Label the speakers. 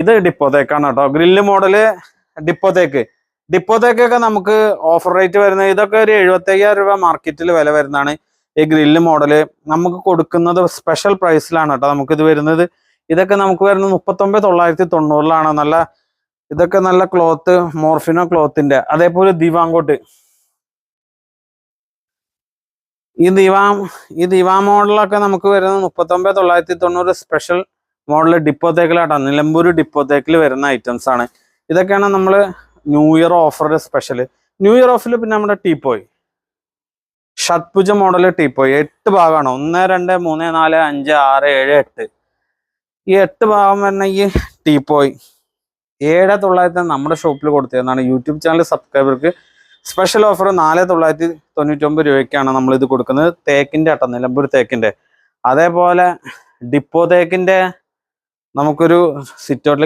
Speaker 1: ഇത് ഡിപ്പോത്തേക്കാണ് കേട്ടോ. Grill model ഡിപ്പോത്തേക്കൊക്കെ നമുക്ക് ഓഫർ റേറ്റ് വരുന്നത് ഇതൊക്കെ ഒരു 75,000 രൂപ മാർക്കറ്റിൽ വില വരുന്നതാണ്. ഈ ഗ്രില്ല് മോഡല് നമുക്ക് കൊടുക്കുന്നത് സ്പെഷ്യൽ പ്രൈസിലാണ് കേട്ടോ നമുക്കിത് വരുന്നത്. ഇതൊക്കെ നമുക്ക് വരുന്നത് 39,990 നല്ല ഇതൊക്കെ നല്ല ക്ലോത്ത്, മോർഫിനോ ക്ലോത്തിന്റെ. അതേപോലെ ദിവാങ്കോട്ട് ഈ ദിവാ മോഡലൊക്കെ നമുക്ക് വരുന്നത് 39,990 സ്പെഷ്യൽ മോഡൽ ഡിപ്പോത്തേക്കിലാട്ടോ. നിലമ്പൂർ ഡിപ്പോത്തേക്കിൽ വരുന്ന ഐറ്റംസ് ആണ് ഇതൊക്കെയാണ് നമ്മൾ new year offer special. New year ഓഫറിൽ പിന്നെ നമ്മുടെ ടീപ്പോയ് ഷഡ്ഭുജ മോഡൽ ടീപ്പോയ് 8 ഭാഗമാണ്. 1 2 3 4 5 6 7 8 ഈ 8 ഭാഗം വരുന്ന ഈ ടീപ്പോയ് 7,900 നമ്മുടെ ഷോപ്പിൽ കൊടുത്തതാണ്. യൂട്യൂബ് ചാനൽ സബ്സ്ക്രൈബർക്ക് സ്പെഷ്യൽ ഓഫർ 4,999 രൂപയ്ക്കാണ് നമ്മൾ ഇത് കൊടുക്കുന്നത്. തേക്കിന്റെ ആട്ടോ, നിലമ്പൂർ തേക്കിന്റെ. അതേപോലെ ഡിപ്പോ തേക്കിന്റെ നമുക്കൊരു സിറ്റൗട്ടിൽ